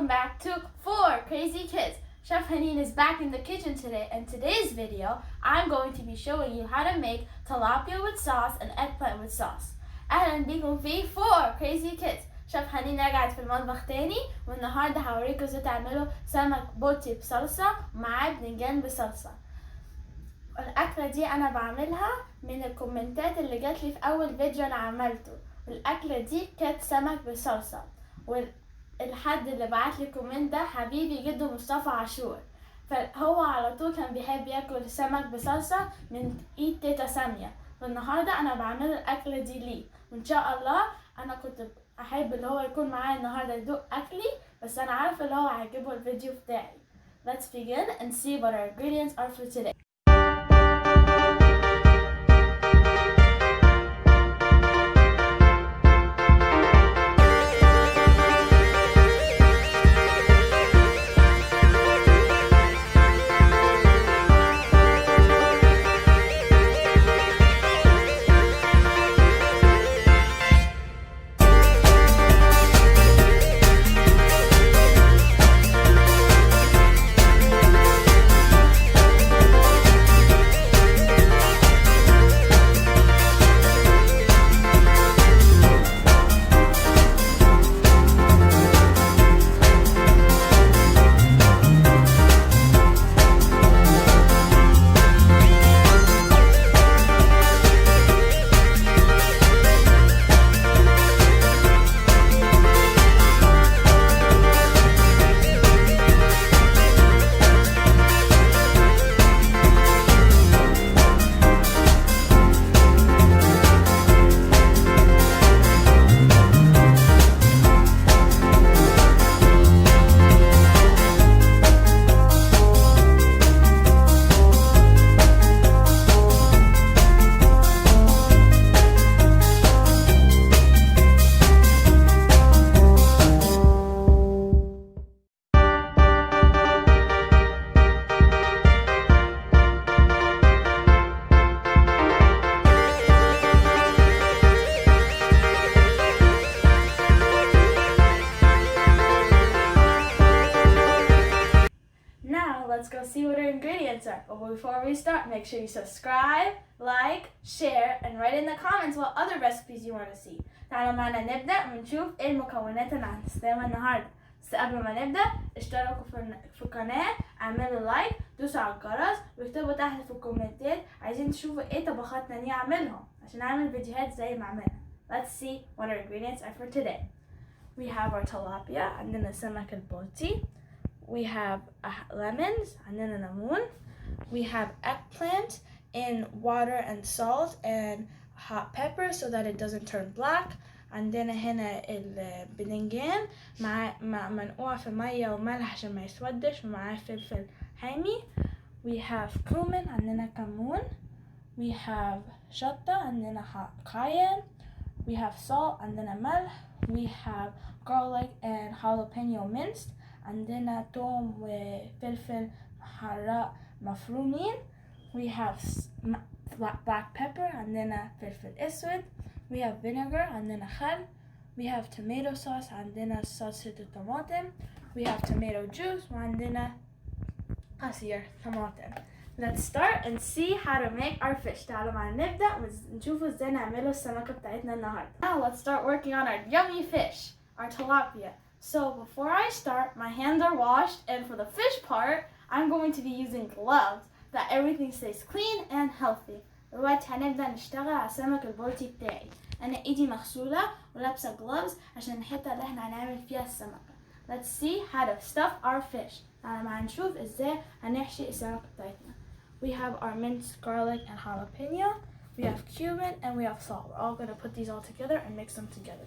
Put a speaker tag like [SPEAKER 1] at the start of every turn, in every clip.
[SPEAKER 1] welcome back to 4 Crazy Kids. Chef Haneen is back in the kitchen today. In today's video, I'm going to be showing you how to make tilapia with sauce and eggplant with sauce. أهلا بيكم في 4 Crazy Kids. شيف حنين رجعت في المطبخ تاني، والنهارده هوريكم ازاي تعملوا سمك بلطي بصلصه ومعاه باذنجان بصلصه. الاكله دي انا بعملها من الكومنتات اللي جات لي في اول فيديو انا عملته. الاكله دي كانت سمك بصلصه، والحد اللي بعت لي كومنت ده حبيبي جده مصطفى عاشور، فهو على طول كان بيحب ياكل سمك بصلصه من ايد تيتا ساميه. فالنهارده انا بعمل الاكله دي ليه، وان شاء الله انا كنت احب اللي هو يكون معايا النهارده يدوق اكلي، بس انا عارفه اللي هو هيعجبه الفيديو بتاعي. Let's begin and see what our ingredients are for today. Let's go see what our ingredients are. But before we start, make sure you subscribe, like, share, and write in the comments what other recipes you want to see. تعالوا معنا نبدأ ونشوف ايه المكونات اللي هنستخدمها النهارده. بس قبل ما نبدأ اشتركوا في القناة، اعملوا لايك، دوسوا على الجرس، واكتبوا تحت في الكومنتات عايزين تشوفوا ايه طبخاتنا دي اعملهم عشان اعمل فيديوهات زي ما عملنا. Let's see what our ingredients are for today. We have our tilapia عندنا سمك البلطي. We have lemons, عندنا ليمون. We have eggplant in water and salt and hot pepper so that it doesn't turn black. عندنا هنا الباذنجان منقوع في مية وملح عشان ما يسودش، ومعاه فلفل حامي. We have Cumin, عندنا كمون. We have شطة، عندنا Cayenne. We have salt، عندنا ملح. We have garlic and jalapeno minced. عندنا توم وفلفل حراء مفرومين. We have black pepper، عندنا فلفل اسود. We have vinegar، عندنا خل. We have tomato sauce، عندنا صلصة الطماطم. We have tomato juice، وعندنا عصير طماطم. Let's start and see how to make our fish. تعالوا معنا نبدأ ونشوفوا ازاي نعملوا السمكة بتاعتنا النهاردة. Now let's start working on our yummy fish, our tilapia. So before I start, my hands are washed, and for the fish part, I'm going to be using gloves that everything stays clean and healthy. دلوقتي هنبدأ نشتغل على السمك البلطي بتاعي. أنا إيدي مغسولة ولابسة gloves عشان الحتة اللي احنا هنعمل فيها السمكة. Let's see how to stuff our fish. تعالى معانا نشوف ازاي هنحشي السمكة بتاعتنا. We have our minced garlic and jalapeno. We have cumin and we have salt. We're all gonna put these all together and mix them together.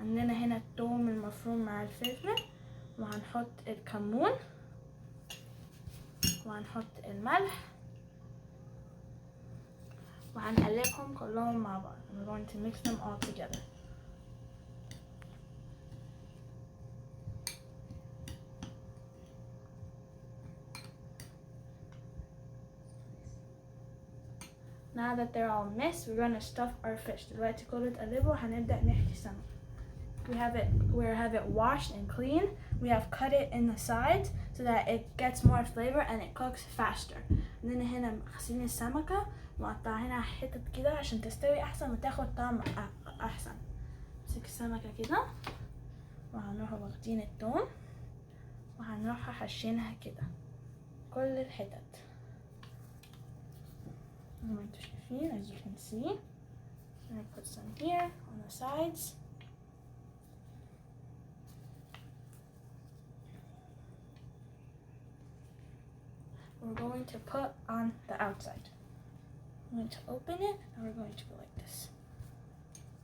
[SPEAKER 1] عندنا هنا الثوم المفروم مع الفلفل، وهنحط الكمون، وهنحط الملح، وهنقلبهم كلهم مع بعض. We're going to mix them all together. Now that they're all mixed, we're going to stuff our fish. دلوقتي كله اتقلبوا، هنبدأ نحشي سمك. we have it washed and clean. We have cut it in the sides so that it gets more flavor and it cooks faster. عندنا هنا غسلين السمكة وقطعينها حتت كده عشان تستوي احسن وتاخد طعم احسن. نمسك السمكة كده وهنروح واخدين التوم وهنروح حشينها كده كل الحتت زي ما انتوا شايفين. as you can see, I'm gonna put some here on the sides. We're going to put on the outside. I'm going to open it and we're going to go like this.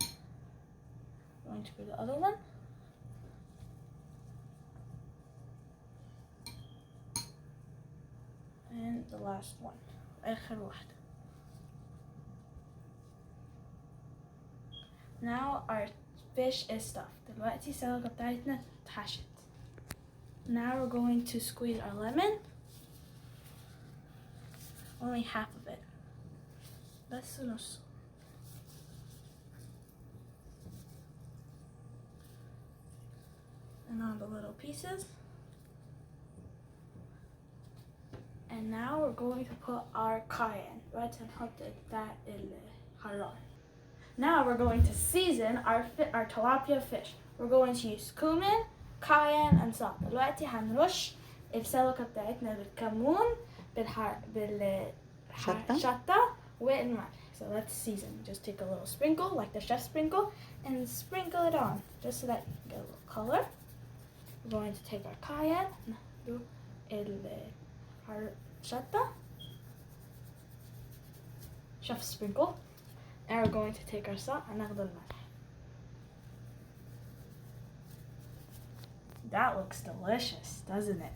[SPEAKER 1] I'm going to do the other one. And the last one. آخر واحدة. Now our fish is stuffed. دلوقتي السمكة بتاعتنا اتحشت. Now we're going to squeeze our lemon. Only half of it. بس نص. And on the little pieces. And now we're going to put our cayenne. Right, نحط that الحمراء. Now we're going to season our tilapia fish. We're going to use cumin, cayenne, and salt. دلوقتي هنرش السمكة بتاعتنا بالكمون بالشطة والملح. So let's season. Just take a little sprinkle, like the chef sprinkle, and sprinkle it on, just so that you get a little color. We're going to take our cayenne, do our shata, chef sprinkle, and we're going to take our salt and ناخد الملح. That looks delicious, doesn't it?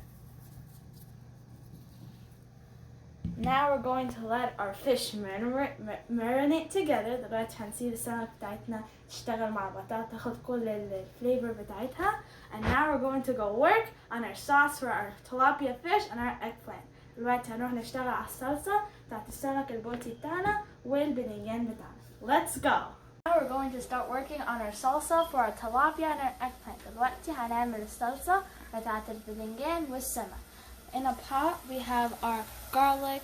[SPEAKER 1] Now we're going to let our fish marinate together. دلوقتي هنسيب السمك بتاعتنا تشتغل مع بعضها تاخد كل الفليفر بتاعتها. And now we're going to go work on our sauce for our tilapia fish and our eggplant. دلوقتي هنروح نشتغل على الصلصة بتاعت السمك البلطي بتاعنا والباذنجان بتاعنا. Let's go! Now we're going to start working on our salsa for our tilapia and our eggplant. دلوقتي هنعمل الصلصة بتاعت الباذنجان والسمك. In a pot we have our garlic,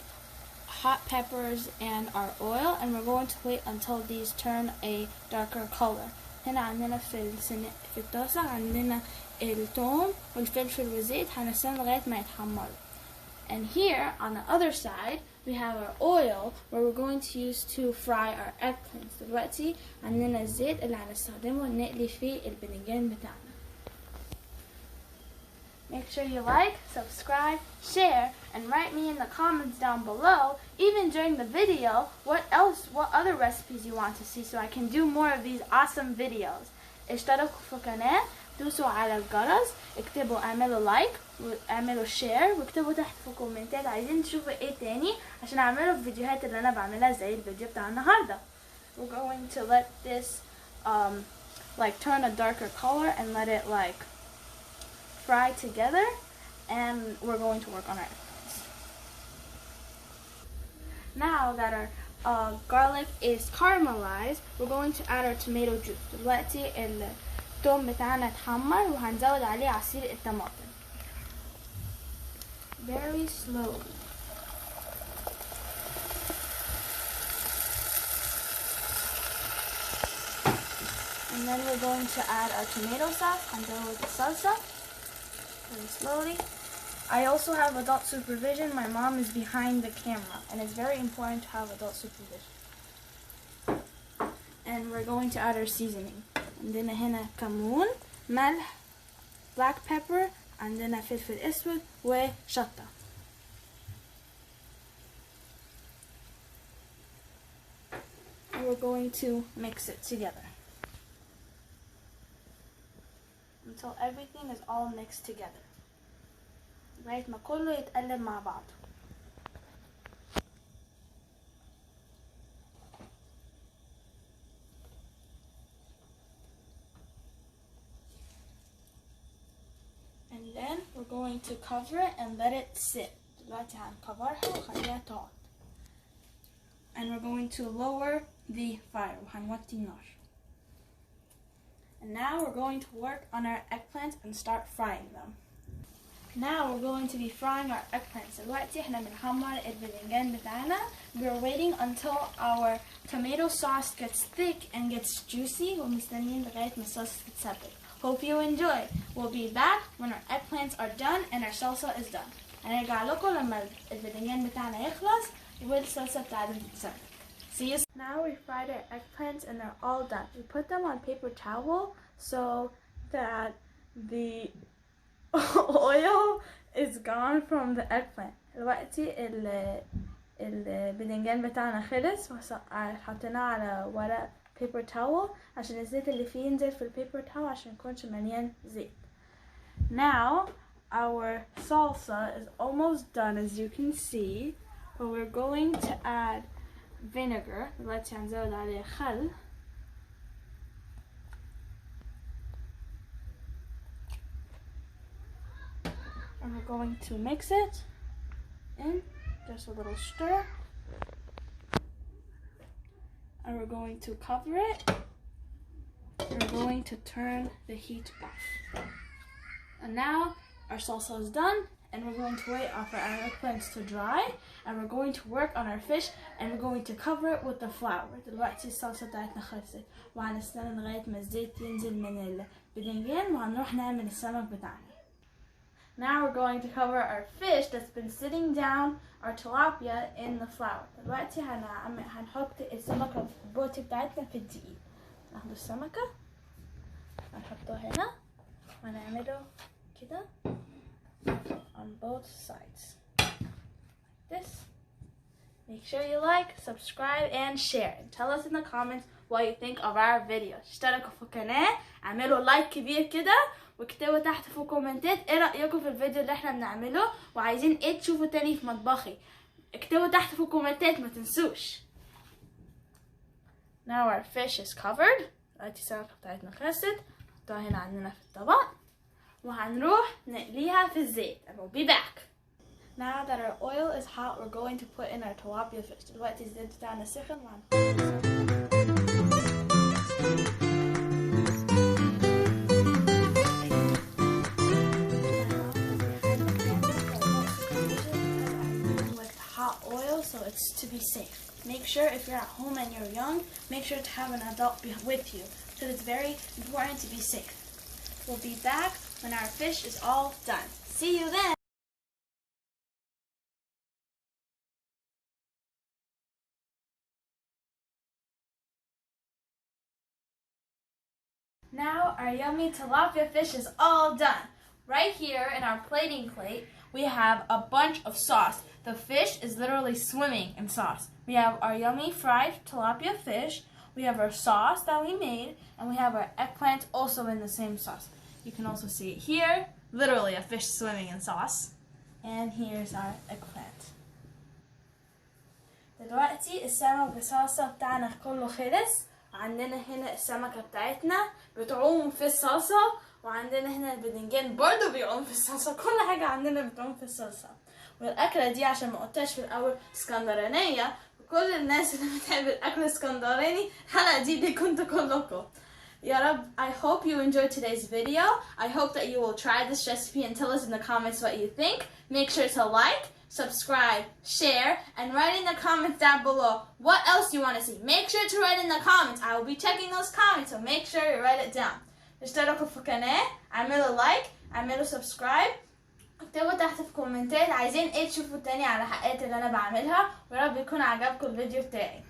[SPEAKER 1] hot peppers, and our oil, and we're going to wait until these turn a darker color. هنا عندنا في الطاسة عندنا الثوم والفلفل والزيت هنستنى لغاية ما يتحمروا. And here on the other side we have our oil where we're going to use to fry our eggplants. دلوقتي عندنا الزيت اللي هنستخدمه نقلي فيه الباذنجان بتاعنا. Make sure you like, subscribe, share, and write me in the comments down below, even during the video, what other recipes you want to see so I can do more of these awesome videos. اشتركوا في القناة، دوسوا على الجرس، اكتبوا اعملوا لايك واعملوا شير واكتبوا تحت في الكومنتات عايزين تشوفوا ايه تاني عشان اعمله الفيديوهات اللي انا بعملها زي الفيديو بتاع النهارده. We're going to let this like turn a darker color and let it like fry together, and we're going to work on our eggplants. Now that our garlic is caramelized, we're going to add our tomato juice. دلوقتي الثوم بتاعنا اتحمر وهنزود عليه عصير الطماطم. Very slowly. And then we're going to add our tomato sauce هنزود الصلصة. Very slowly. I also have adult supervision. My mom is behind the camera, and it's very important to have adult supervision. And we're going to add our seasoning. عندنا هنا كمون، ملح، black pepper، عندنا فلفل اسود وشطة. And we're going to mix it together until everything is all mixed together. لغاية ما كله يتقلب مع بعضه. And then we're going to cover it and let it sit. دلوقتي هنكفرها وخليها تقعد. And we're going to lower the fire وهنوطي النار. And now we're going to work on our eggplants and start frying them. Now we're going to be frying our eggplants. دلوقتي احنا بنحمر الباذنجان بتاعنا. We're waiting until our tomato sauce gets thick and gets juicy. ومستنيين لغاية ما الصلصة تتسبك. Hope you enjoy. We'll be back when our eggplants are done and our salsa is done. هنرجع لكم لما الباذنجان بتاعنا يخلص والصلصة بتاعتنا تتسبك. See you. Now we fried our eggplants and they're all done. We put them on paper towel so that the oil is gone from the eggplant. دلوقتي الباذنجان بتاعنا خلص وحطيناه على ورق paper towel عشان الزيت اللي فيه ينزل في البيبر towel عشان ميكونش مليان زيت. Now our salsa is almost done as you can see, but we're going to add vinegar. دلوقتي هنزود عليه خل. And we're going to mix it in, just a little stir. And we're going to cover it. We're going to turn the heat off. And now our salsa is done, and we're going to wait for our eggplants to dry, and we're going to work on our fish, and we're going to cover it with the flour. دلوقتي الصلصة بتاعتنا خلصت وهنستنى لغاية ما الزيت ينزل من الباذنجان وهنروح نعمل السمك بتاعنا. Now we're going to cover our fish that's been sitting down, our tilapia, in the flour. دلوقتي هنحط السمكة في البوتي بتاعتنا في الدقيق. ناخد السمكة هنحطها هنا ونعمله كده on both sides. Like this. Make sure you like, subscribe, and share. And tell us in the comments what you think of our video. اشتركوا في القناة، اعملوا لايك كبير كده، واكتبوا تحت في الكومنتات ايه رأيكم في الفيديو اللي احنا بنعمله وعايزين ايه تشوفوا تاني في مطبخي. اكتبوا تحت في الكومنتات ما تنسوش. Now our fish is covered. دلوقتي السمكة بتاعتنا خلصت. نحطها هنا عندنا في الطبق وهنروح نقليها في الزيت. And we'll be back. Now that our oil is hot, we're going to put in our tilapia fish. دلوقتي الزيت بتاعنا سخن وهنحط so it's to be safe. Make sure if you're at home and you're young, make sure to have an adult with you because it's very important to be safe. We'll be back when our fish is all done. See you then! Now our yummy tilapia fish is all done. Right here in our plating plate, we have a bunch of sauce. The fish is literally swimming in sauce. We have our yummy fried tilapia fish, we have our sauce that we made, and we have our eggplant also in the same sauce. You can also see it here, literally a fish swimming in sauce. And here's our eggplant. دلوقتي السمك بالصلصة بتاعنا كله خلص. عندنا هنا السمكة بتاعتنا بتعوم في الصلصة، وعندنا هنا الباذنجان برضو بيعوم في الصلصة. كل حاجة عندنا بتعوم في الصلصة. والأكلة دي عشان ما قلتهاش في الأول اسكندرانية، وكل الناس اللي بتحب الأكل الاسكندراني الحلقة دي ليكم كلكم. يا رب. I hope you enjoyed today's video. I hope that you will try this recipe and tell us in the comments what you think. Make sure to like, subscribe, share, and write in the comments down below what else you want to see. Make sure to write in the comments. I will be checking those comments, so make sure you write it down. اشتركوا في القناة، اعملوا لايك، اعملوا سبسكرايب، اكتبوا تحت في الكومنتات عايزين ايه تشوفوا تاني على حلقات اللي انا بعملها، ويا رب يكون عجبكم الفيديو بتاعي.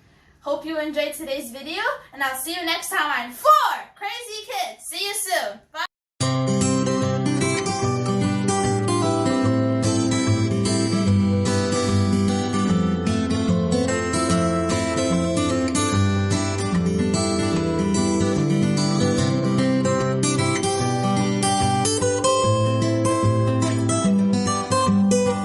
[SPEAKER 1] Hope you enjoyed today's video, and I'll see you next time on 4 Crazy Kids. See you soon. Bye.